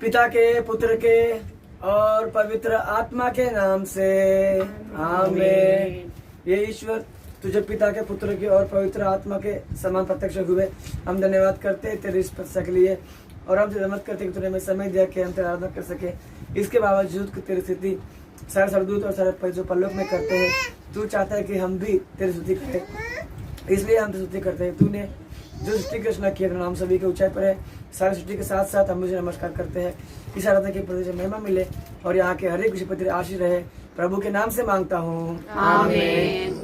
पिता के, पुत्र के और पवित्र आत्मा के नाम से आमीन। ये ईश्वर तुझे पिता के, पुत्र के और पवित्र आत्मा के समान प्रत्यक्ष हुए। हम धन्यवाद करते हैं तेरी इस प्रशंसा के लिए और हम धन्यवाद करते हैं कि तूने हमें समय दिया कि हम तेरी आराधना कर सके। इसके बावजूद कि तेरी स्थिति सारे सरदूत और सारे जो परलोक में करते हैं, तू चाहता है कि हम भी तेरी स्तुति करें, इसलिए हम तेरी स्तुति करते हैं। तूने जो सृष्टि की रचना किया, नाम सभी के ऊंचाई पर है। सारी सृष्टि के साथ साथ हम मुझे नमस्कार करते हैं। इस आराधना के प्रति महिमा मिले और यहाँ के हर एक विषय पर तेरी आशीष रहे, प्रभु के नाम से मांगता हूँ, आमीन।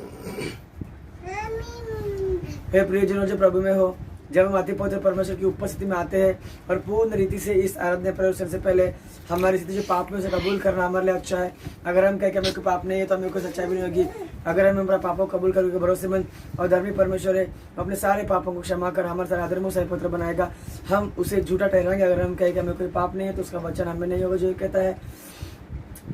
हे प्रियजनों, जो प्रभु में हो, जब हम अति पवित्र परमेश्वर की उपस्थिति में आते हैं और पूर्ण रीति से इस आराधना प्रवेश से पहले हमारी स्थिति जो पाप में से कबूल करना हमारे लिए अच्छा है। अगर हम कहें कि हमें कोई पाप नहीं है तो हमें कोई सच्चाई भी नहीं होगी। अगर हम अपना पापों को कबूल करके भरोसेमंद और धर्मी परमेश्वर है, अपने सारे पापों को क्षमा कर हमारे सारे अधर्मों से पवित्र बनाएगा। हम उसे झूठा ठहराएंगे अगर हम कहें कि हमें कोई पाप नहीं है तो उसका वचन हमें नहीं होगा। जो कहता है,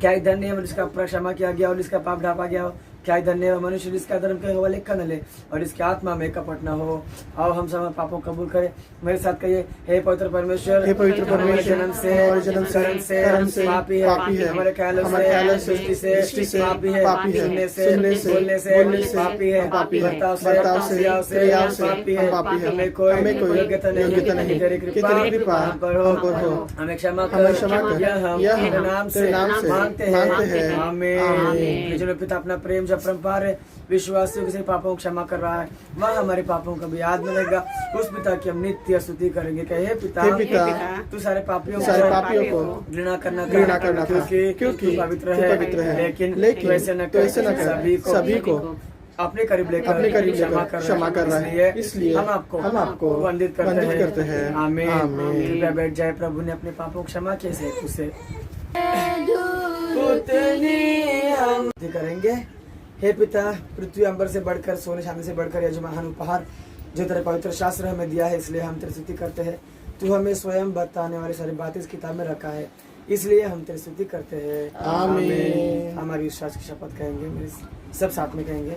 क्या ही धन्य है जिसका अपराध क्षमा किया गया और जिसका पाप ढापा गया हो। क्या ही धन्य है मनुष्य जिसका धर्म के हवाले का न ले और इसके आत्मा में कपट न हो। आओ हम सब पापों कबूल करें। मेरे साथ कहिए, हे पवित्र परमेश्वर, हे पवित्र परमेश्वर, जन्म से कर्म से पापी है, हमारे ख्यालों से, दृष्टि से पापी है, सुनने से, बोलने से पापी है, बर्ताव से, क्रियाओं से पापी है। हमें कोई योग्यता नहीं, तेरी कृपा हम पर हो। हमें क्षमा कर, यह हम नाम से मांगते हैं, आमीन। जो पिता अपना प्रेम जब परम्पार है, विश्वासियों के पापों को क्षमा कर रहा है, वह हमारे पापों को भी याद में रहेगा। उस पिता की हम नित्य स्तुति करेंगे। कहे, पिता तू सारे पापियों को घृणा करना क्योंकि तू पवित्र है, लेकिन वैसे न कर, सभी को अपने करीब लेकर क्षमा कर रहा है। इसलिए हम आपको वंदित करते हैं, आमीन। कृपया बैठ जाए। प्रभु ने अपने पापों को क्षमा किए से उसे हम करेंगे। हे पिता, पृथ्वी अंबर से बढ़कर, सोने चांदी से बढ़कर यह जो महान उपहार जो तेरे पवित्र शास्त्र हमें दिया है, इसलिए हम तेरी स्तुति करते हैं। तू हमें स्वयं बताने वाली सारी बातें इस किताब में रखा है, इसलिए हम तेरी स्तुति करते हैं, आमीन। हमारी विश्वास की शपथ कहेंगे, मेरे सब साथ में कहेंगे।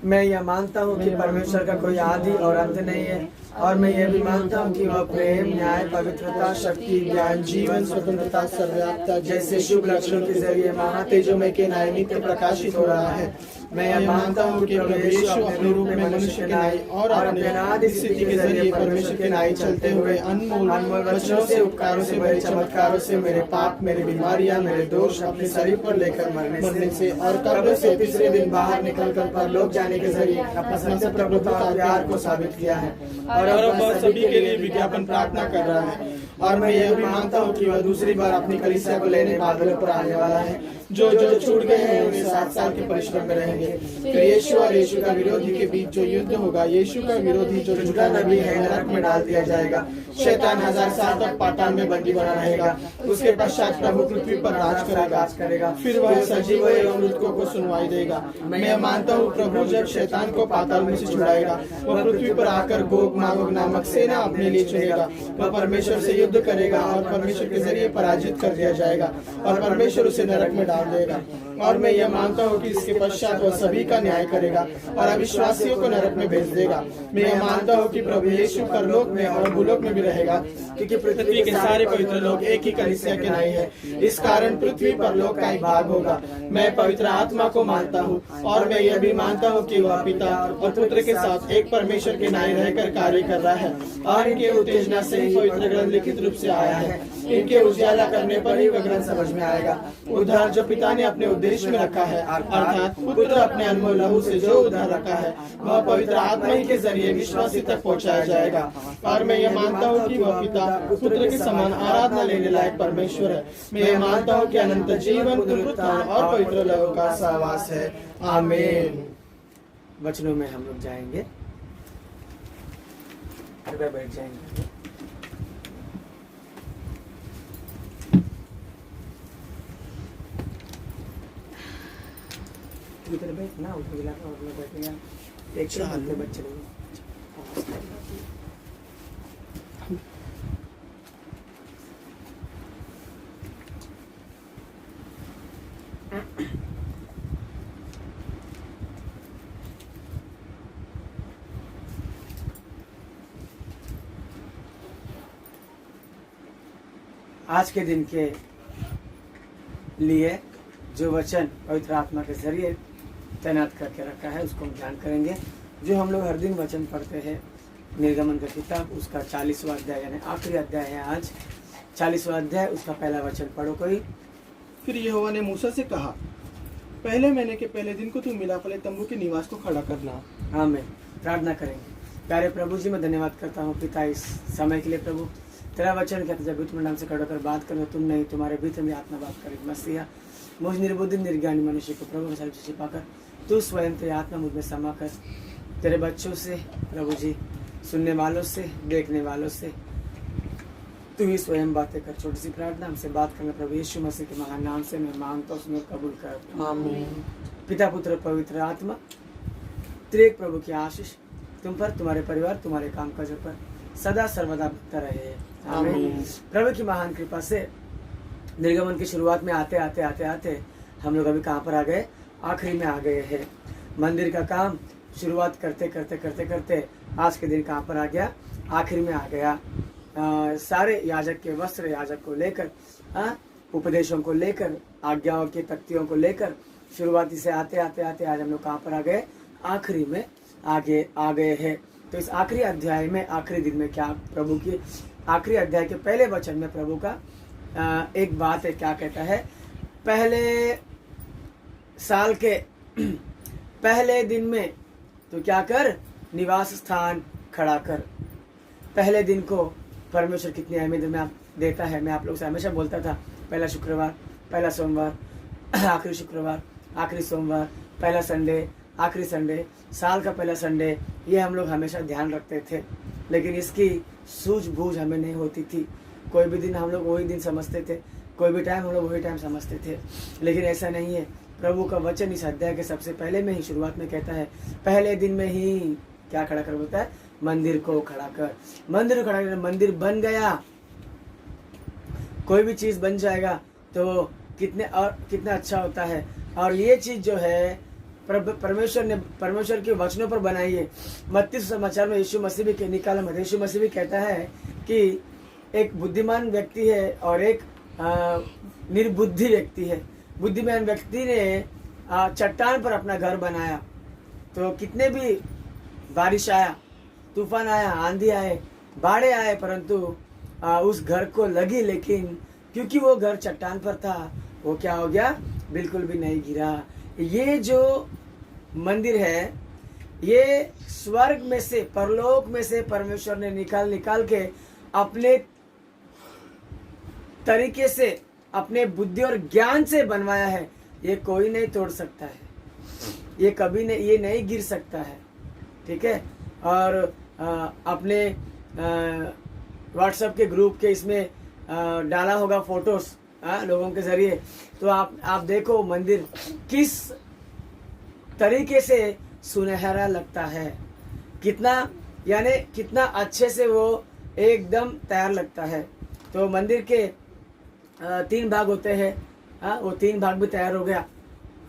मैं यह मानता हूँ कि परमेश्वर का कोई आदि और अंत नहीं है, और मैं यह भी मानता हूँ कि वह प्रेम, न्याय, पवित्रता, शक्ति, ज्ञान, जीवन, स्वतंत्रता, सर्वव्यापकता जैसे शुभ लक्षणों के जरिए महातेजोमय के न्याय नित्य प्रकाशित हो रहा है। मैं यह मानता हूँ कि यीशु अपने रूप में मनुष्य के न्याय और अपने अनादि स्थिति के जरिए परमेश्वर के न्याय चलते हुए अनमोल वचनों से, उपकारों से, बड़े चमत्कारों से मेरे पाप, मेरी बीमारियां, मेरे दोष अपने शरीर पर लेकर मरने से और कब्र से तीसरे दिन बाहर निकलकर परलोक जाने के जरिए अपने प्रभुता और प्यार को साबित किया है और वह सभी के लिए विज्ञापन प्रार्थना कर रहा है। और मैं यह भी मानता हूँ कि वह दूसरी बार अपनी कलीसिया को लेने बादलों पर आने वाला है। जो छूट गए हैं वे 7 साल के परिश्रम में रहेंगे। फिर यीशु और यीशु का विरोधी के बीच जो युद्ध होगा, यीशु का विरोधी जो झूठा नबी है नरक में डाल दिया जाएगा। शैतान 1000 साल तक पाताल में बंदी बना रहेगा। उसके पश्चात प्रभु पृथ्वी पर राज करेगा। फिर वह सजीव एवं मृतकों को सुनवाई देगा। मैं मानता हूँ प्रभु जब शैतान को पाताल में से छुड़ाएगा, वह पृथ्वी पर आकर गोग मागोग नामक सेना अपने लिए चुनेगा। वह परमेश्वर से युद्ध करेगा और परमेश्वर के जरिए पराजित कर दिया जाएगा और परमेश्वर उसे नरक में डाल देगा। और मैं यह मानता हूँ कि इसके पश्चात वह सभी का न्याय करेगा और अविश्वासियों को नरक में भेज देगा। मैं यह मानता हूँ कि प्रभु यीशु परलोक में और भूलोक में भी रहेगा, क्योंकि पृथ्वी के सारे पवित्र लोग एक ही कलीसिया के न्याय है। इस कारण पृथ्वी पर लोक का एक भाग होगा। मैं पवित्र आत्मा को मानता हूँ और मैं यह भी मानता हूँ कि वह पिता और पुत्र के साथ एक परमेश्वर के न्याय रहकर कार्य कर रहा है और इनके उत्तेजना से ही पवित्र ग्रंथ लिखित रूप से आया है। इनके उजाला करने पर ही वह ग्रंथ समझ में आएगा। उद्धार जो पिता ने अपने उद्देश्य में रखा है, अर्थात पुत्र अपने अनमोल लहू से जो उद्धार रखा है, वह पवित्र आत्मा ही के जरिए विश्वासी तक पहुंचाया जाएगा। और मैं यह मानता हूँ कि वह पिता पुत्र के समान आराधना लेने लायक परमेश्वर है। मैं यह मानता हूँ कि अनंत जीवन, पुनरुत्थान और पवित्र लहू का सहवास है, आमीन। वचनों में हम लोग जाएंगे, कृपया बैठ जाएंगे। इधर बैठना, उधर इलाका और लोग बैठेंगे। एक हाथ में बच्चे लोग आज के दिन के लिए जो वचन पवित्र आत्मा के जरिए तैनात करके रखा है उसको हम ध्यान करेंगे। जो हम लोग हर दिन वचन पढ़ते हैं निर्गमन का किताब, उसका 40वां अध्याय यानी आखिरी अध्याय है आज, 40वां अध्याय, उसका पहला वचन पढ़ो कोई। फिर यहोवा ने मूसा से कहा, पहले महीने के पहले दिन को तू मिलाप वाले तंबू के निवास को खड़ा करना। आमीन। प्रार्थना करेंगे। प्यारे प्रभु जी, मैं धन्यवाद करता हूँ पिता इस समय के लिए। प्रभु तेरा वचन कहता जब भी तुम नाम से खड़ा कर बात करो, तुम नहीं तुम्हारे भीतर में आत्मा बात करेगी। मसीहा मुझ निर्बुद्धि निर्ज्ञानी मनुष्य को प्रभु में सारी छिपा कर तू स्वयं तेरी आत्मा मुझ में समा कर तेरे बच्चों से, प्रभु जी सुनने वालों से, देखने वालों से तू ही स्वयं बातें कर। छोटी सी प्रार्थना, हमसे बात करना प्रभु यीशु मसीह के महान नाम से मैं मांगता हूँ, उसमें कबूल कर। आमीन। पिता पुत्र पवित्र आत्मा त्रिएक प्रभु की आशीष तुम पर, तुम्हारे परिवार, तुम्हारे काम काजों पर सदा सर्वदा बरकता रहे। आमीन। प्रभु की महान कृपा से निर्गमन की शुरुआत में आते आते आते आते हम लोग अभी कहाँ पर आ गए? आखिरी में आ गए हैं। मंदिर का काम शुरुआत करते करते करते करते आज के दिन कहाँ पर आ गया? आखिर में आ गया। सारे याजक के वस्त्र, याजक को लेकर, उपदेशों को लेकर, आज्ञाओं की तख्तियों को लेकर शुरुआती से आते आते आते आज हम लोग कहाँ पर आ गए? आखिरी में आगे आ गए हैं। तो इस आखिरी अध्याय में, आखिरी दिन में क्या प्रभु की आखिरी अध्याय के पहले वचन में प्रभु का एक बात है। क्या कहता है? पहले साल के पहले दिन में तो क्या कर? निवास स्थान खड़ा कर। पहले दिन को परमेश्वर कितनी अहमियत में देता है। मैं आप लोग से हमेशा बोलता था, पहला शुक्रवार, पहला सोमवार, आखिरी शुक्रवार, आखिरी सोमवार, पहला संडे, आखिरी संडे, साल का पहला संडे, ये हम लोग हमेशा ध्यान रखते थे। लेकिन इसकी सूझबूझ हमें नहीं होती थी। कोई भी दिन हम लोग वही दिन समझते थे, कोई भी टाइम हम लोग वही टाइम समझते थे। लेकिन ऐसा नहीं है। प्रभु का वचन इस अध्याय के सबसे पहले में ही शुरुआत में कहता है, पहले दिन में ही क्या खड़ा कर बोलता है? मंदिर को खड़ा कर। मंदिर को खड़ा कर। मंदिर बन गया। कोई भी चीज बन जाएगा तो कितना अच्छा होता है। और ये चीज जो है परमेश्वर के वचनों पर बनाई है। मत्ती समाचार में यीशु मसीह भी निकाला मत, यीशु मसीह भी कहता है कि एक बुद्धिमान व्यक्ति है और एक निर्बुद्धि व्यक्ति है। बुद्धिमान व्यक्ति ने चट्टान पर अपना घर बनाया, तो कितने भी बारिश आया, तूफान आया, आंधी आए, बाढ़े आए, परंतु उस घर को लगी, लेकिन क्योंकि वो घर चट्टान पर था, वो क्या हो गया? बिल्कुल भी नहीं गिरा। ये जो मंदिर है, ये स्वर्ग में से, परलोक में से परमेश्वर ने निकाल के अपने तरीके से, अपने बुद्धि और ज्ञान से बनवाया है। ये कोई नहीं तोड़ सकता है, ये कभी नहीं, ये नहीं गिर सकता है। ठीक है। और अपने व्हाट्सएप के ग्रुप के इसमें डाला होगा फोटोस लोगों के जरिए, तो आप देखो मंदिर किस तरीके से सुनहरा लगता है, कितना अच्छे से वो एकदम तैयार लगता है। तो मंदिर के 3 भाग होते हैं, वो 3 भाग भी तैयार हो गया।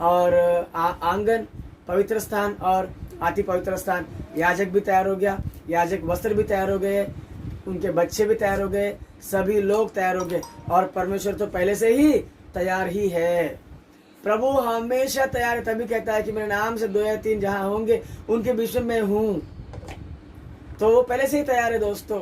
और आंगन, पवित्र स्थान और अति पवित्र स्थान, याजक भी तैयार हो गया, याजक वस्त्र भी तैयार हो गए, उनके बच्चे भी तैयार हो गए, सभी लोग तैयार हो गए। और परमेश्वर तो पहले से ही तैयार ही है। प्रभु हमेशा तैयार है, तभी कहता है कि मेरे नाम से 2 या 3 जहां होंगे उनके बीच में मैं हूँ। तो वो पहले से ही तैयार है दोस्तों।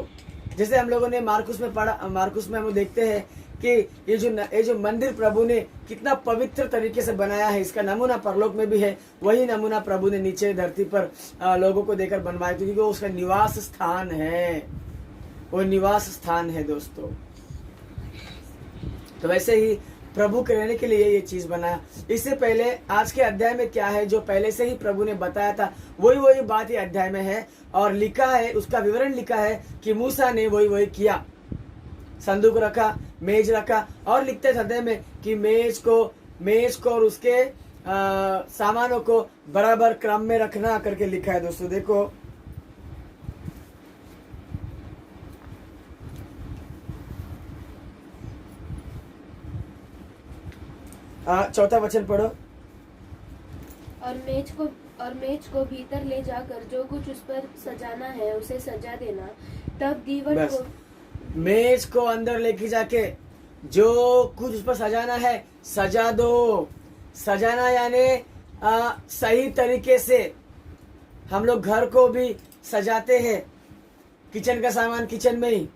जैसे हम लोगों ने मार्कुस में पढ़ा, मार्कुस में हम लोग देखते हैं कि ये जो मंदिर प्रभु ने कितना पवित्र तरीके से बनाया है, इसका नमूना परलोक में भी है। वही नमूना प्रभु ने नीचे धरती पर लोगों को देकर बनवाया, क्योंकि वो उसका निवास स्थान है, वो निवास स्थान है दोस्तों। तो वैसे ही प्रभु के रहने के लिए ये चीज बनाया। इससे पहले आज के अध्याय में क्या है, जो पहले से ही प्रभु ने बताया था, वही बात ये अध्याय में है। और लिखा है, उसका विवरण लिखा है कि मूसा ने वही किया। संदूक रखा, मेज रखा, और लिखते थे अध्याय में कि मेज को और उसके सामानों को बराबर क्रम में रखना करके लिखा है दोस्तों। देखो चौथा वचन पढ़ो। और मेज को भीतर ले जाकर जो कुछ उस पर सजाना है उसे सजा देना। तब दीवर को मेज को अंदर लेके जाके जो कुछ उस पर सजाना है सजा दो। सजाना यानी सही तरीके से। हम लोग घर को भी सजाते हैं, किचन का सामान किचन में ही,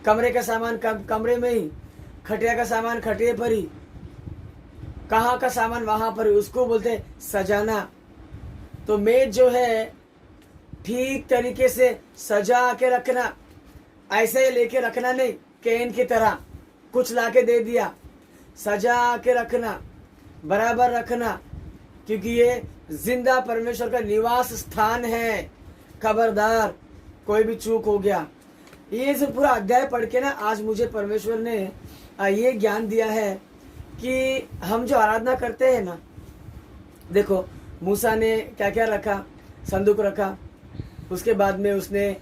कमरे का सामान कमरे में ही, खटिया का सामान खटिया पर ही, कहाँ का सामान वहां पर ही, उसको बोलते हैं सजाना। तो मेज जो है ठीक तरीके से सजा के रखना, ऐसे लेके रखना नहीं कैन की तरह कुछ लाके दे दिया। सजा के रखना, बराबर रखना, क्योंकि ये जिंदा परमेश्वर का निवास स्थान है। खबरदार कोई भी चूक हो गया। ये सब पूरा अध्याय पढ़ के ना आज मुझे परमेश्वर ने ये ज्ञान दिया है कि हम जो आराधना करते हैं ना, देखो मूसा ने क्या क्या रखा, संदूक रखा, उसके बाद में उसने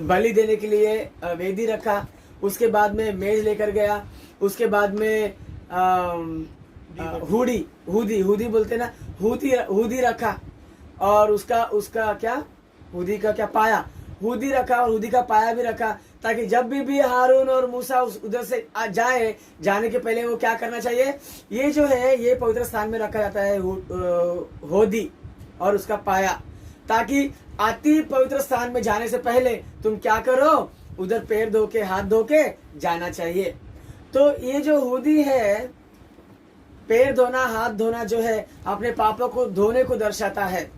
बलि देने के लिए वेदी रखा, उसके बाद में मेज लेकर गया, उसके बाद में हुदी बोलते ना, हुदी रखा, और उसका क्या हुदी का क्या पाया, हुदी रखा और हुदी का पाया भी रखा, ताकि जब भी हारून और मूसा उधर से जाने के पहले वो क्या करना चाहिए, ये जो है ये पवित्र स्थान में रखा जाता है होदी और उसका पाया, ताकि अति पवित्र स्थान में जाने से पहले तुम क्या करो, उधर पैर धो के हाथ धो के जाना चाहिए। तो ये जो हुदी है, पैर धोना हाथ धोना जो है अपने पापों को धोने को दर्शाता है।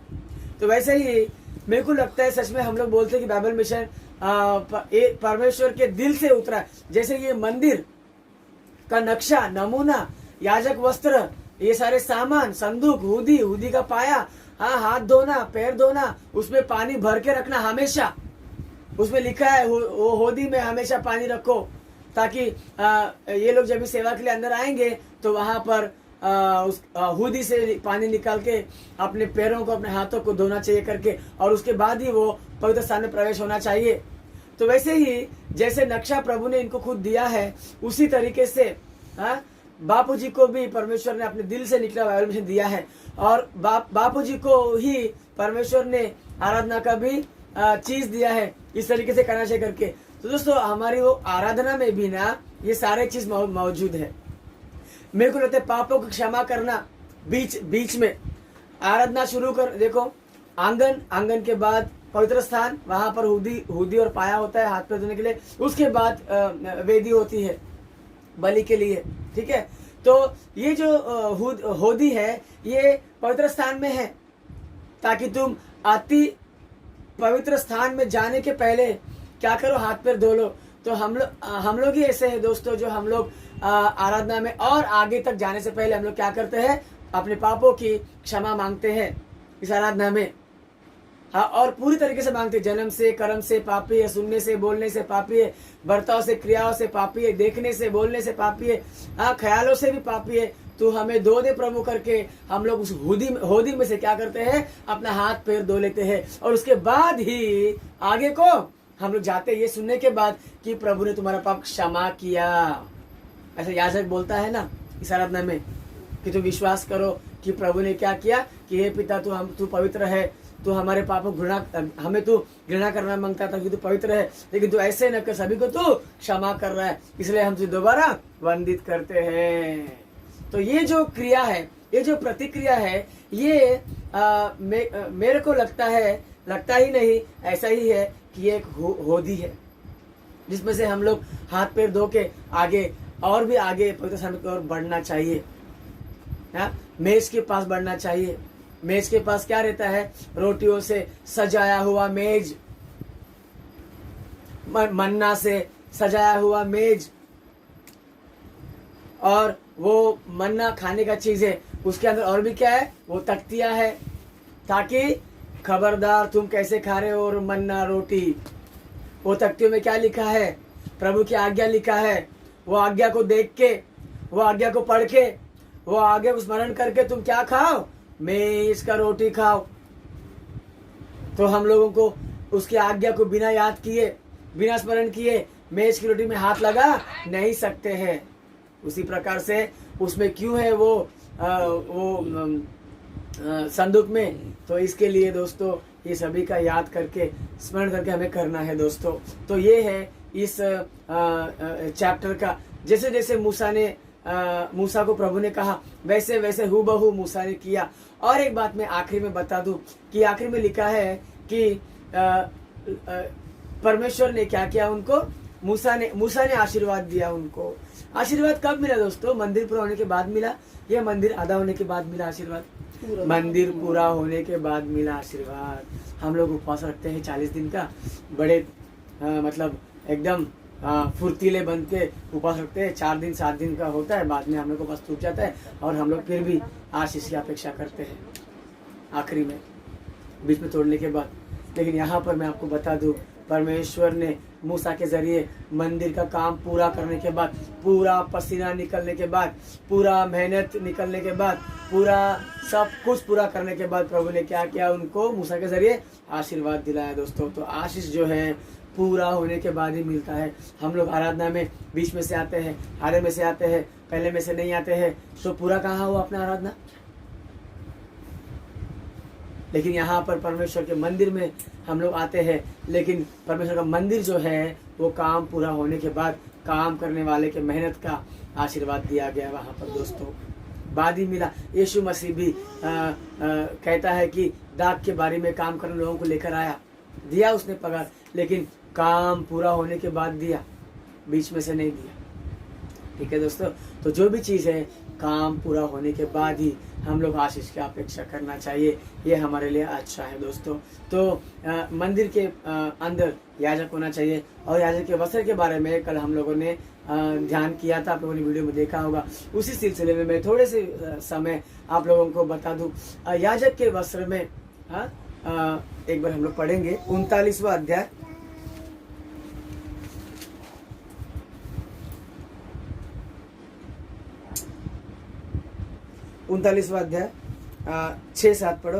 तो वैसे ही मेरे को लगता है सच में हम लोग बोलते हैं कि बाइबल मिशन परमेश्वर के दिल से उतरा है। जैसे ये मंदिर का नक्शा, नमूना, याजक वस्त्र, ये सारे सामान, संदूक, हुदी का पाया, हाँ, हाथ धोना, पैर धोना, उसमें पानी भर के रखना हमेशा। उसमें लिखा है होदी में हमेशा पानी रखो, ताकि ये लोग जब भी सेवा के लिए अंदर आएंगे तो वहां पर उस हुदी से पानी निकाल के अपने पैरों को, अपने हाथों को धोना चाहिए करके, और उसके बाद ही वो पवित्र स्थान में प्रवेश होना चाहिए। तो वैसे ही जैसे नक्शा प्रभु ने इनको खुद दिया है, उसी तरीके से बापू जी को भी परमेश्वर ने अपने दिल से निकला बाइबल मिशन दिया है, और बापू जी को ही परमेश्वर ने आराधना का भी चीज दिया है, इस तरीके से करना चाहिए करके। तो दोस्तों हमारी वो आराधना में भी ना ये सारे चीज मौजूद है। मेरे को लगता है पापों को क्षमा करना, बीच में आराधना शुरू कर, देखो आंगन के बाद पवित्र स्थान, वहां पर हुदी और पाया होता है हाथ पैर धोने के लिए, उसके बाद वेदी होती है बलि के लिए, ठीक है। तो ये जो होदी है ये पवित्र स्थान में है, ताकि तुम अति पवित्र स्थान में जाने के पहले क्या करो, हाथ पैर धो लो। तो हम लोग ही ऐसे हैं दोस्तों, जो हम लोग आराधना में और आगे तक जाने से पहले हम लोग क्या करते हैं, अपने पापों की क्षमा मांगते हैं इस आराधना में। हाँ, और पूरी तरीके से मांगते, जन्म से कर्म से पापी है, सुनने से बोलने से पापी है, बर्ताव से क्रियाओं से पापी है, देखने से बोलने से पापी है, हाँ, ख्यालों से भी पापी है। तो हमें धो दे प्रभु करके हम लोग उस होदी में से क्या करते हैं, अपना हाथ पैर धो लेते हैं, और उसके बाद ही आगे को हम लोग जाते हैं, ये सुनने के बाद कि प्रभु ने तुम्हारा पाप क्षमा किया। ऐसा याजक बोलता है ना इस आराधना में कि तुम विश्वास करो कि प्रभु ने क्या किया, कि हे पिता तू पवित्र है, तू हमारे पापों हमें तू घृणा करना मांगता था कि तू पवित्र है, लेकिन तू ऐसे न कर, सभी को तू क्षमा कर रहा है, इसलिए हम तुझे दोबारा वंदित करते हैं। तो ये जो क्रिया है, ये जो प्रतिक्रिया है, ये मेरे को लगता ही नहीं, ऐसा ही है कि ये एक होदी है, जिसमें से हम लोग हाथ पैर धो के आगे और भी आगे पवित्र स्थान की ओर बढ़ना चाहिए। मेज के पास बढ़ना चाहिए। मेज के पास क्या रहता है, रोटियों से सजाया हुआ मेज, मन्ना से सजाया हुआ मेज, और वो मन्ना खाने का चीज है, उसके अंदर और भी क्या है, वो तख्तियां है, ताकि खबरदार तुम कैसे खा रहे हो, और मन्ना रोटी, वो तख्तियों में क्या लिखा है, प्रभु की आज्ञा लिखा है। वो आज्ञा को देख के, वो आज्ञा को पढ़ के, वो आगे स्मरण करके तुम क्या खाओ, मेज का रोटी खाओ। तो हम लोगों को उसकी आज्ञा को बिना याद किए, बिना स्मरण किए मेज की रोटी में हाथ लगा नहीं सकते हैं। उसी प्रकार से उसमें क्यों है वो संदूक में, तो इसके लिए दोस्तों ये सभी का याद करके स्मरण करके हमें करना है दोस्तों। तो ये है इस चैप्टर का। जैसे जैसे मूसा को प्रभु ने कहा वैसे वैसे हूबहू मूसा ने किया। और एक बात मैं आखिरी में बता दूं कि आखिरी में लिखा है कि परमेश्वर ने क्या किया उनको, मूसा ने आशीर्वाद दिया उनको। आशीर्वाद कब मिला दोस्तों? मंदिर पूरा होने के बाद मिला या मंदिर आधा होने के बाद मिला आशीर्वाद? मंदिर पूरा होने के बाद मिला आशीर्वाद। हम लोग उपवास रखते हैं 40 दिन का, बड़े मतलब एकदम फुर्तीले बन के उपवास रखते हैं। 4 दिन 7 दिन का होता है, बाद में हम लोग को बस टूट जाता है और हम लोग फिर भी आशीष की अपेक्षा करते हैं आखिरी में, बीच में तोड़ने के बाद। लेकिन यहाँ पर मैं आपको बता दूं, परमेश्वर ने मूसा के जरिए मंदिर का काम पूरा करने के बाद, पूरा पसीना निकलने के बाद, पूरा मेहनत निकलने के बाद, पूरा सब कुछ पूरा करने के बाद प्रभु ने क्या किया, उनको मूसा के जरिए आशीर्वाद दिलाया दोस्तों। तो आशीष जो है पूरा होने के बाद ही मिलता है। हम लोग आराधना में बीच में से आते हैं, आधे में से आते हैं, पहले में से नहीं आते हैं, तो पूरा कहाँ हुआ अपना आराधना? लेकिन यहाँ पर परमेश्वर के मंदिर में हम लोग आते हैं, लेकिन परमेश्वर का मंदिर जो है वो काम पूरा होने के बाद काम करने वाले के मेहनत का आशीर्वाद दिया गया वहाँ पर दोस्तों, बाद ही मिला। यीशु मसीह भी कहता है कि दाग के बारे में काम करने लोगों को लेकर आया, दिया उसने पगार, लेकिन काम पूरा होने के बाद दिया, बीच में से नहीं दिया। ठीक है दोस्तों, तो जो भी चीज़ है काम पूरा होने के बाद ही हम लोग आशीष की अपेक्षा करना चाहिए, ये हमारे लिए अच्छा है दोस्तों। तो मंदिर के अंदर याजक होना चाहिए। और याजक के वस्त्र के बारे में कल हम लोगों ने ध्यान किया था, आप लोगों ने वीडियो में देखा होगा। उसी सिलसिले में मैं थोड़े से समय आप लोगों को बता दूं। याजक के वस्त्र में एक बार हम लोग पढ़ेंगे 39वां अध्याय, 39वां अध्याय 6-7 पढ़ो।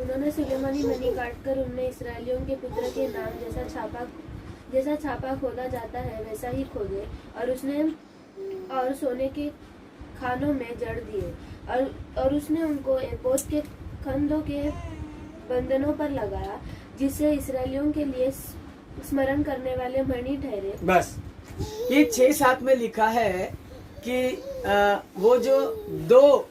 उन्होंने सुलेमानी मणि काटकर उनमें इसराइलियों के पुत्र के नाम जैसा छापा खोदा जाता है वैसा ही खोदे, और सोने के खानों में जड़ दिए, और उसने उनको एपोद के कंधों के बंधनों पर लगाया, जिससे इसराइलियों के लिए स्मरण करने वाले मणि ठहरे। बस ये 6-7 में लिखा है कि वो जो दो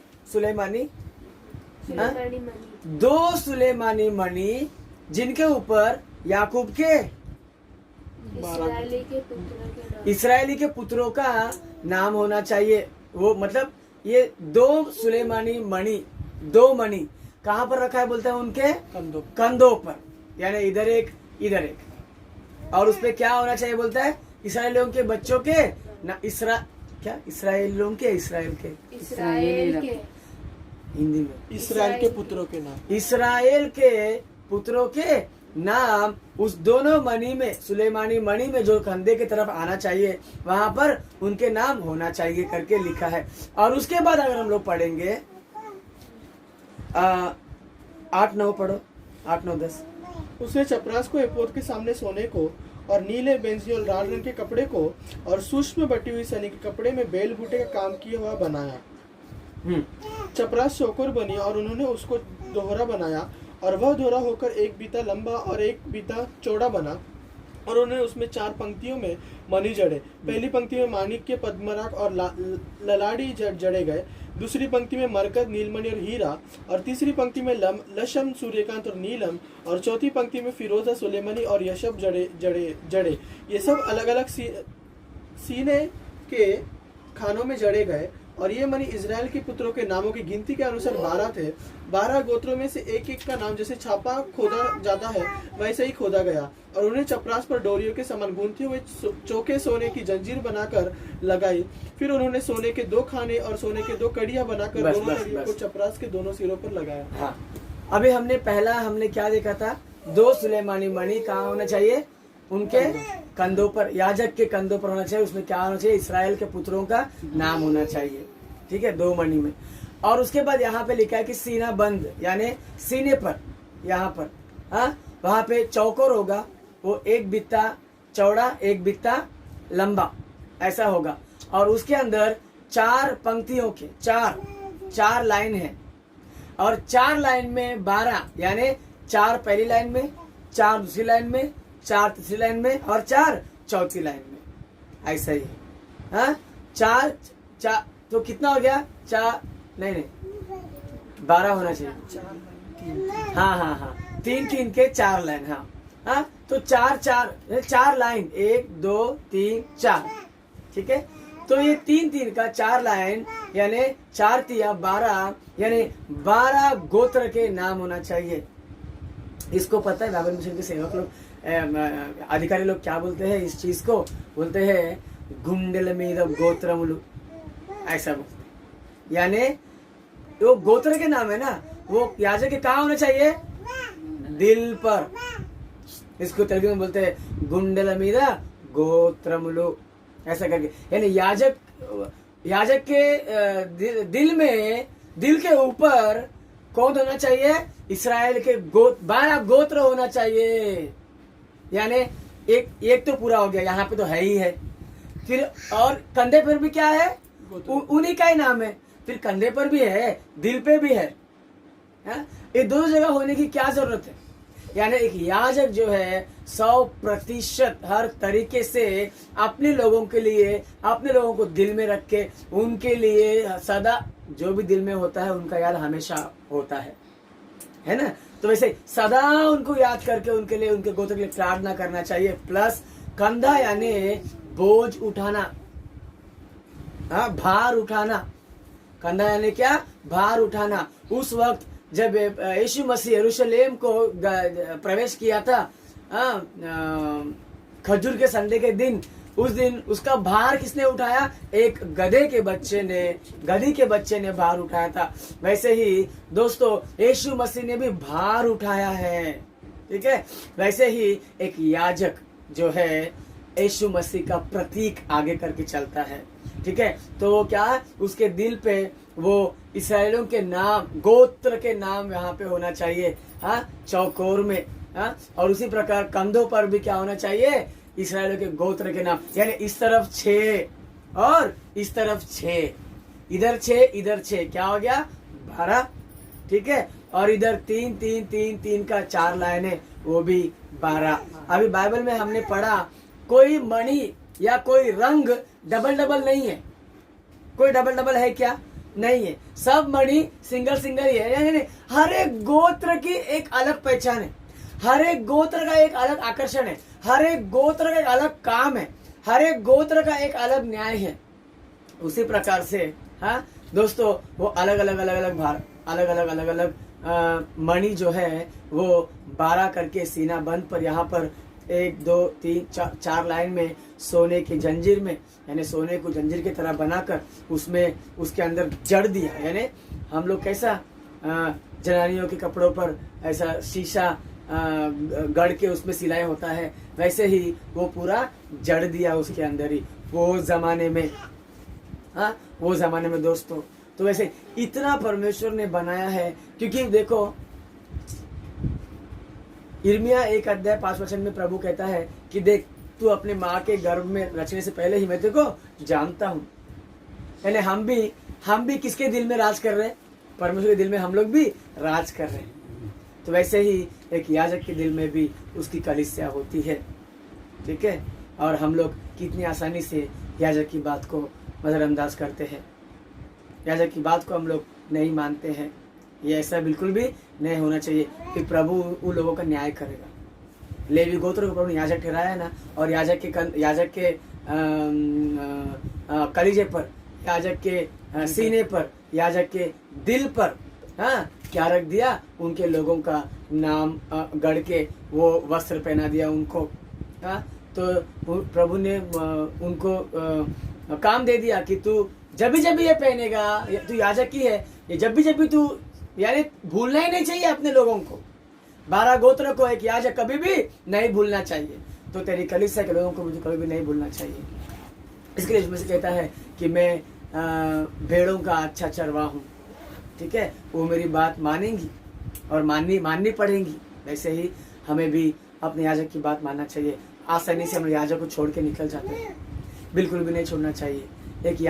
सुलेमानी मणि जिनके ऊपर याकूब के इस्राएली के पुत्रों का नाम होना चाहिए। वो मतलब ये 2 सुलेमानी मणि, 2 मणि कहाँ पर रखा है बोलते हैं? उनके कंधों पर, यानी इधर एक इधर एक। और उसपे क्या होना चाहिए बोलता है? इसराइलियों के बच्चों के ना इसराइलियों के इस्राइल के हिंदी में इसराइल के पुत्रों के नाम, इसराइल के पुत्रों के नाम उस दोनों मणि में, सुलेमानी मणि में जो कंधे की तरफ आना चाहिए वहां पर उनके नाम होना चाहिए करके लिखा है। और उसके बाद अगर हम लोग पढ़ेंगे 8-9 पढ़ो, 8-9-10। उसने चपरास को एपोद के सामने सोने को और नीले बेंजियोल लाल रंग के कपड़े को और सूक्ष्म बटी हुई सनी के कपड़े में बेल बूटे का काम किया हुआ बनाया। चपरास चौकोर बनी और उन्होंने उसको दोहरा बनाया, और वह दोहरा होकर एक बीता लंबा और एक बीता चौड़ा बना, और उन्होंने उसमें 4 पंक्तियों में मणि जड़े। पहली पंक्ति में माणिक के पद्मराग और ललाड़ी जड़े गए, दूसरी पंक्ति में मरकत, नीलमणि और हीरा, और तीसरी पंक्ति में लशम, सूर्यकांत और नीलम, और चौथी पंक्ति में फिरोजा, सुलेमनी और यशब जड़े। ये सब अलग अलग सीने के खानों में जड़े गए। और ये मणि इजराइल के पुत्रों के नामों की गिनती के अनुसार 12 थे। 12 गोत्रों में से एक एक का नाम जैसे छापा खोदा जाता है वैसे ही खोदा गया। और उन्हें चपरास पर डोरियों के समान गूंथे हुए चौके सोने की जंजीर बनाकर लगाई। फिर उन्होंने सोने के 2 खाने और सोने के 2 कड़ियां बनाकर दोनों कड़ियों को चपरास के दोनों सिरों पर लगाया। हाँ, अभी हमने क्या देखा था? 2 सुलेमानी मणि कहाँ होना चाहिए? उनके कंधों पर, याजक के कंधों पर होना चाहिए। उसमें क्या होना चाहिए? इसराइल के पुत्रों का नाम होना चाहिए। ठीक है, 2 मणि में। और उसके बाद यहाँ पे लिखा है कि सीना बंद, यानी सीने पर, यहाँ पर वहां पे चौकोर होगा, वो 1 बित्ता चौड़ा 1 बित्ता लंबा ऐसा होगा। और उसके अंदर 4 पंक्तियों के 4 लाइन है, और 4 लाइन में 12, यानी 4 पहली लाइन में, 4 दूसरी लाइन में, 4 तीसरी लाइन में और 4 चौथी लाइन में। ऐसा ही है। हाँ, 4 तो कितना हो गया? 4 नहीं 12 होना चाहिए। हाँ 3 के 4 लाइन। हाँ तो 4 लाइन, 1 2 3 4। ठीक है, तो ये 3 का 4 लाइन यानी 4 तिया 12, यानी 12 गोत्र के नाम होना चाहिए। इसको पता है बाइबल मिशन के सेवक लोग, अधिकारी लोग क्या बोलते हैं? इस चीज को बोलते हैं गुंडल मीद गोत्रमुलु, ऐसा बोलते हैं। यानी वो गोत्र के नाम है ना, वो याजक के कहाँ होना चाहिए? दिल पर। इसको तेलुगु में बोलते हैं गुंडल मीद गोत्रमुलु, ऐसा करके। यानी याजक के दिल के ऊपर कौन होना चाहिए? इस्राएल के 12 गोत्र होना चाहिए। यानी एक तो पूरा हो गया, यहाँ पे तो है ही है। फिर और कंधे पर भी क्या है? उन्हीं का ही नाम है। फिर कंधे पर भी है, दिल पे भी है। ये दोनों जगह होने की क्या जरूरत है? यानी एक याजक जो है 100% हर तरीके से अपने लोगों के लिए, अपने लोगों को दिल में रख के उनके लिए सदा जो भी दिल में होता है उनका याद हमेशा होता है ना। तो वैसे सदा उनको याद करके उनके लिए, उनके गोत्र के लिए प्रार्थना करना चाहिए। प्लस कंधा यानी बोझ उठाना, भार उठाना। कंधा यानी क्या? भार उठाना। उस वक्त जब यीशु मसीह यरूशलेम को प्रवेश किया था, खजूर के संडे के दिन, उस दिन उसका भार किसने उठाया? एक गधी के बच्चे ने भार उठाया था। वैसे ही दोस्तों यीशु मसीह ने भी भार उठाया है। ठीक है, वैसे ही एक याजक जो है यीशु मसीह का प्रतीक आगे करके चलता है। ठीक है, तो क्या उसके दिल पे वो इस्राएलियों के नाम, गोत्र के नाम यहाँ पे होना चाहिए। चौकोर में। और उसी प्रकार कंधों पर भी क्या होना चाहिए? इस्राएलियों के गोत्र के नाम। यानी इस तरफ 6 और इस तरफ 6, इधर 6 इधर 6, क्या हो गया? 12। ठीक है, और इधर 3 का 4 लाइन है, वो भी 12। अभी बाइबल में हमने पढ़ा कोई मणि या कोई रंग डबल नहीं है। कोई डबल है क्या? नहीं है। सब मणि सिंगल ही है। यानी हर एक गोत्र की एक अलग पहचान है, हर एक गोत्र का एक अलग आकर्षण है, हर एक गोत्र का एक अलग काम है, हर एक गोत्र का एक अलग न्याय है। उसी प्रकार से दोस्तों वो अलग अलग मणि जो है वो 12 करके सीना बंद पर, यहाँ पर 1 2 3 4 लाइन में सोने की जंजीर में, यानी सोने को जंजीर की तरह बनाकर उसमें उसके अंदर जड़ दिया। यानी हम लोग कैसा जनानियों के कपड़ों पर ऐसा शीशा गढ़ के उसमें सिलाई होता है, वैसे ही वो पूरा जड़ दिया उसके अंदर ही वो जमाने में दोस्तों। तो वैसे इतना परमेश्वर ने बनाया है, क्योंकि देखो यिर्मयाह 1 अध्याय 5 वचन में प्रभु कहता है कि देख, तू अपने माँ के गर्भ में रचने से पहले ही मैं तेरे को जानता हूँ। यानी हम भी किसके दिल में राज कर रहे हैं? परमेश्वर के दिल में हम लोग भी राज कर रहे हैं। तो वैसे ही एक याजक के दिल में भी उसकी कलीसिया होती है। ठीक है, और हम लोग कितनी आसानी से याजक की बात को नजरअंदाज करते हैं, याजक की बात को हम लोग नहीं मानते हैं। ये ऐसा बिल्कुल भी नहीं होना चाहिए कि प्रभु उन लोगों का न्याय करेगा। लेवी गोत्र को प्रभु ने याजक ठहराया है ना, और याजक के कलीजे पर, याजक के सीने पर, याजक के दिल पर क्या रख दिया? उनके लोगों का नाम गढ़ के वो वस्त्र पहना दिया उनको। तो प्रभु ने उनको काम दे दिया कि तू जब भी ये पहनेगा, तू याजक की है, ये जब भी तू, यानी भूलना ही नहीं चाहिए अपने लोगों को। 12 गोत्र को एक याजक कभी भी नहीं भूलना चाहिए। तो तेरी कलीसिया के लोगों को मुझे कभी भी नहीं भूलना चाहिए। इसके लिए इसमें से कहता है कि मैं भेड़ों का अच्छा चरवाहा हूँ। ठीक है, वो मेरी बात मानेंगी और माननी पड़ेंगी। वैसे ही हमें भी अपने याजक की बात मानना चाहिए। आसानी से हम याजक को छोड़ के निकल जाते हैं, बिल्कुल भी नहीं छोड़ना चाहिए। एक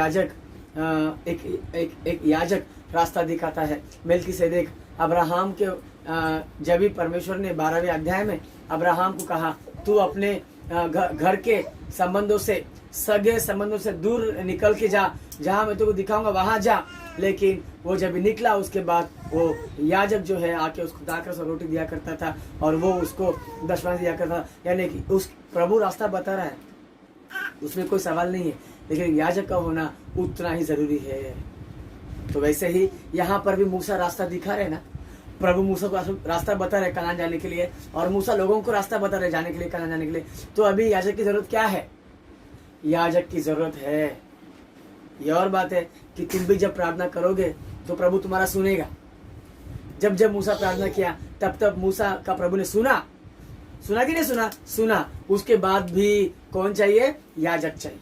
याजक रास्ता दिखाता है। मेलकीसेदेक अब्राहम के जब भी परमेश्वर ने 12वें अध्याय में अब्राहम को कहा तू अपने घर के संबंधों से, सगे संबंधों से दूर निकल के जा, जहाँ मैं तुमको दिखाऊंगा वहां जा। लेकिन वो जब निकला उसके बाद वो याजक जो है आके उसको दाखरस और रोटी दिया करता था और वो उसको दशवां दिया करता था। यानी कि उस प्रभु रास्ता बता रहा है, उसमें कोई सवाल नहीं है, लेकिन याजक का होना उतना ही जरूरी है। तो वैसे ही यहाँ पर भी मूसा रास्ता दिखा रहे ना, प्रभु मूसा को रास्ता बता रहे कनान जाने के लिए, और मूसा लोगों को रास्ता बता रहे जाने के लिए, कनान जाने के लिए। तो अभी याजक की जरूरत क्या है? याजक की जरूरत है। ये और बात है कि तुम भी जब प्रार्थना करोगे तो प्रभु तुम्हारा सुनेगा। जब जब मूसा प्रार्थना किया तब तब मूसा का प्रभु ने सुना कि नहीं सुना? सुना। उसके बाद भी कौन चाहिए? याजक चाहिए।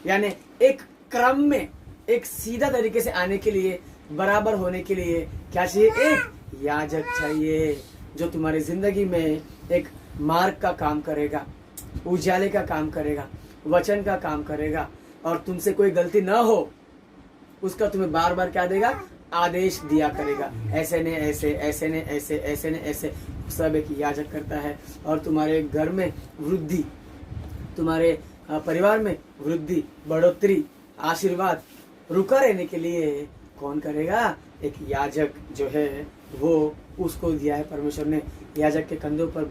यानी एक क्रम में, एक सीधा तरीके से आने के लिए, बराबर होने के लिए क्या चाहिए? एक याजक चाहिए जो तुम्हारी जिंदगी में एक मार्ग का काम करेगा, उजाले का काम करेगा, वचन का काम करेगा, और तुमसे कोई गलती न हो उसका तुम्हें बार बार क्या देगा? आदेश दिया करेगा। ऐसे ने ऐसे, ऐसे ने ऐसे, ऐसे ने ऐसे, सब एक याजक करता है। और तुम्हारे घर में वृद्धि, तुम्हारे परिवार में वृद्धि, बढ़ोतरी, आशीर्वाद रुका रहने के लिए कौन करेगा? एक याजक जो है वो, उसको दिया है परमेश्वर ने। याजक के कंधों पर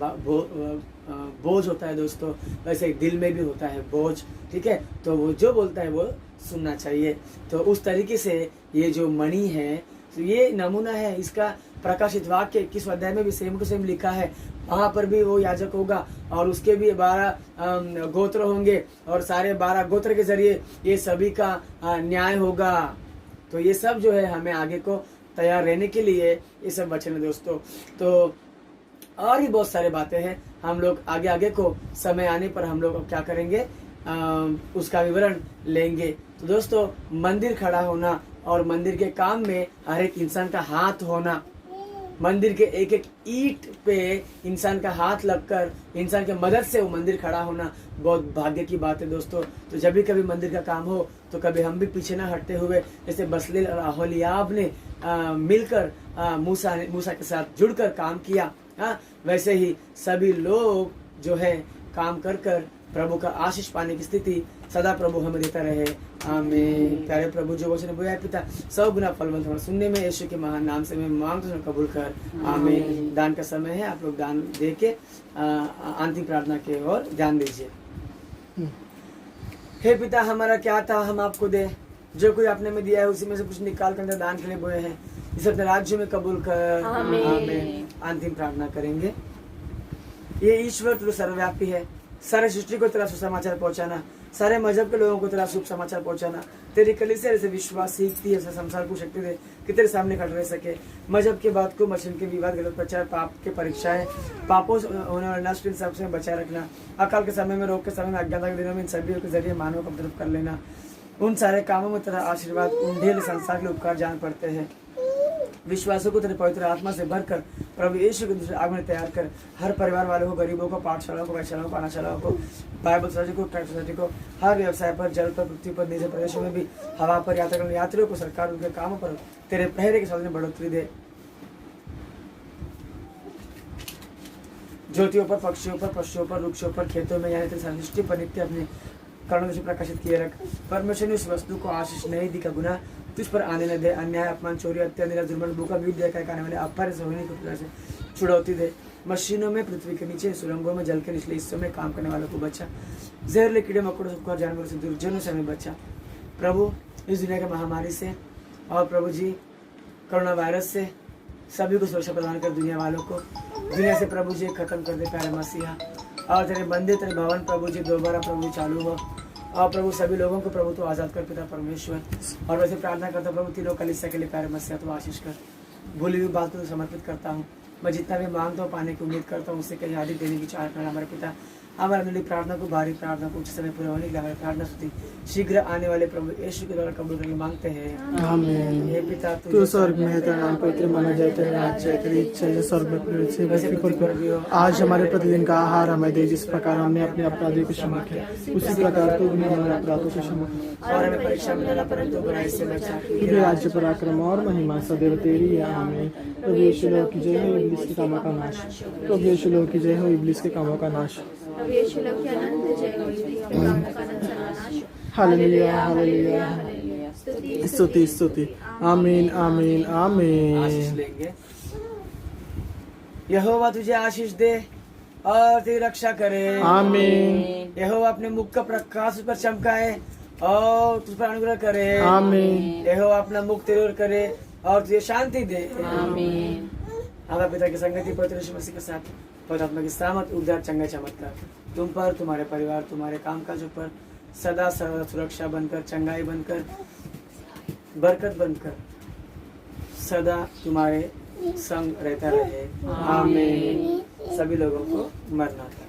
बोझ होता है दोस्तों, वैसे दिल में भी होता है बोझ, ठीक है? तो वो जो बोलता है वो सुनना चाहिए। तो उस तरीके से ये जो मणि है, तो ये नमूना है। इसका प्रकाशित वाक्य किस अध्याय में भी सेम टू सेम लिखा है, वहां पर भी वो याजक होगा और उसके भी 12 गोत्र होंगे, और सारे 12 गोत्र के जरिए ये सभी का न्याय होगा। तो ये सब जो है हमें आगे को तैयार रहने के लिए ये सब वचन है दोस्तों। तो और भी बहुत सारे बातें हैं, हम लोग आगे आगे को समय आने पर हम लोग क्या करेंगे, उसका विवरण लेंगे। तो दोस्तों, मंदिर खड़ा होना और मंदिर के काम में हर एक इंसान का हाथ होना, मंदिर के एक एक ईंट पे इंसान का हाथ लगकर इंसान के मदद से वो मंदिर खड़ा होना बहुत भाग्य की बात है दोस्तों। तो जब भी कभी मंदिर का काम हो तो कभी हम भी पीछे ना हटते हुए, जैसे बसलेल और ओहोलीयाब ने मिलकर मूसा के साथ जुड़कर काम किया, वैसे ही सभी लोग जो है काम कर कर प्रभु का आशीष पाने की स्थिति सदा प्रभु हमें देता रहे। आमीन। प्यारे प्रभु, जो वचन बोया पिता, 100 गुना फलवंत हमारे सुनने में यीशु के महान नाम से मैं मांगता हूँ, कबूल कर। आमीन। दान का समय है, आप लोग दान दे के अंतिम प्रार्थना की ओर ध्यान दीजिए। हे पिता, हमारा क्या था हम आपको दे, जो कोई आपने में दिया है उसी में से कुछ निकाल कर अंदर दान के लिए बोए हैं, इसे अपने राज्य में कबूल कर। आमीन। अंतिम प्रार्थना करेंगे। ये ईश्वर तू सर्वव्यापी है, सारे सृष्टि को तेरा सुसमाचार पहुंचाना, सारे मजहब के लोगों को तेरा शुभ समाचार पहुंचाना। तेरी कलीसिया ऐसे विश्वास सीखती है, संसार को शक्ति दे कि तेरे सामने खड़े रह सके। मजहब के बात को, मशीन के विवाद, गलत प्रचार, पाप के परीक्षाएं, पापों से होने वाले नष्ट इन सबसे बचाए रखना। अकाल के समय में, रोग के समय में, अज्ञानता के दिनों में इन सभी के जरिए मानव को तरफ कर लेना। उन सारे कामों में तेरा आशीर्वाद, उन्हें संसार के उपकार जान पड़ते हैं। विश्वासों को तेरे पवित्र आत्मा से भरकर प्रभु यीशु के दूसरे आगमन तैयार कर। हर परिवार वालों को, गरीबों को, पाठशालाओं को, वैशालाओं को, अनाशालाओं को, बाइबल सोसाइटी को, ट्रैक सोसाइटी को, हर व्यवसाय पर, जल पर, पृथ्वी पर, निजी प्रदेशों में भी, हवा पर यात्रा करने यात्रियों को, सरकार उनके कामों पर तेरे पहरे के साथ में बढ़ोतरी दे। ज्योतियों पर, पक्षियों पर, पशुओं पर, वृक्षों पर, खेतों में, यानी तेरी सृष्टि पर नित्य अपने करुणा से प्रकाशित किए रख। परमेश्वर ने उस वस्तु को आशीष नहीं दी का गुना तुझ पर आने न दे। अन्याय, अपमान, चोरी, हत्या, निरा, जुर्मन, भूखा, भीड़ देखा करने वाले अपर सोहनी को से छुड़ौती दे। मशीनों में, पृथ्वी के नीचे, सुरंगों में, जल के निचले हिस्सों में काम करने वालों को बचा। जहरीले कीड़े मकोड़ों से, जानवरों से, दुर्जनों से हमें बचा प्रभु। इस दुनिया की महामारी से और प्रभु जी कोरोना वायरस से सभी को सुरक्षा प्रदान कर। दुनिया वालों को दुनिया से प्रभु जी खत्म कर दे प्यारे मसीहा। और तेरे बंदे, तेरे भवन प्रभु जी दोबारा प्रभु चालू हो, और प्रभु सभी लोगों को प्रभु तो आज़ाद कर पिता परमेश्वर। और वैसे प्रार्थना करता प्रभु तीनों कलीसिया के लिए प्यारे मसीहा तो आशीष कर। भूली हुई बात को तो समर्पित करता हूँ। मैं जितना भी मांगता हूँ, पाने की उम्मीद करता हूँ, उससे कहीं अधिक देने की चाह करना हमारे पिता। हमारे अंदर प्रार्थना को, भारी प्रार्थना को उच्च समय पूरा होने के लिए हमारी प्रार्थना स्तुति शीघ्र आने वाले प्रभु यीशु के द्वारा कबूल करके मांगते हैं। आमीन। हे पिता तू स्वर्ग में है, तेरा नाम पवित्र माना जाए, तेरा राज्य आए, तेरी इच्छा है स्वर्ग में पूरी से वैसे पृथ्वी पर भी हो। आज हमारे प्रतिदिन का आहार हमें दे, जिस प्रकार हमने अपने अपराधियों को क्षमा किया उसी प्रकार तू भी हमारे अपराधों को क्षमा कर, और हमें परीक्षा में डाला परंतु बुराई से बचा। तुझे राज्य पराक्रम और महिमा सदैव तेरी है। आमीन। प्रभु यीशु लोग की जय हो, इब्लिस के कामों का नाश। प्रभु यीशु लोग की जय हो, इब्लिस के कामों का नाश। प्रभु यीशु लोग की अनंत जय हो, इब्लिस के कामों का अनंत सर्वनाश। Hallelujah, hallelujah, hallelujah. स्तुति स्तुति स्तुति। आमीन, आमीन, आशीष आमीन। लेंगे। यहोवा तुझे आशीष दे और तेरी रक्षा करे। आमीन, यहोवा अपने मुख का प्रकाश उस पर चमकाए और तुझ पर अनुग्रह करे। आमीन, यहोवा अपना मुख तेरे ओर करे और तुझे शांति दे। आमीन। हमारे पिता की संगति पवित्र यीशु मसीह के साथ पवित्र की सहमत उद्धार चंगा चमत्कार तुम पर, तुम्हारे परिवार, तुम्हारे कामकाजों पर सदा सर्वदा सुरक्षा बनकर, चंगाई बनकर, बरकत बनकर सदा तुम्हारे संग रहता रहे। आमीन। सभी लोगों को मरना था।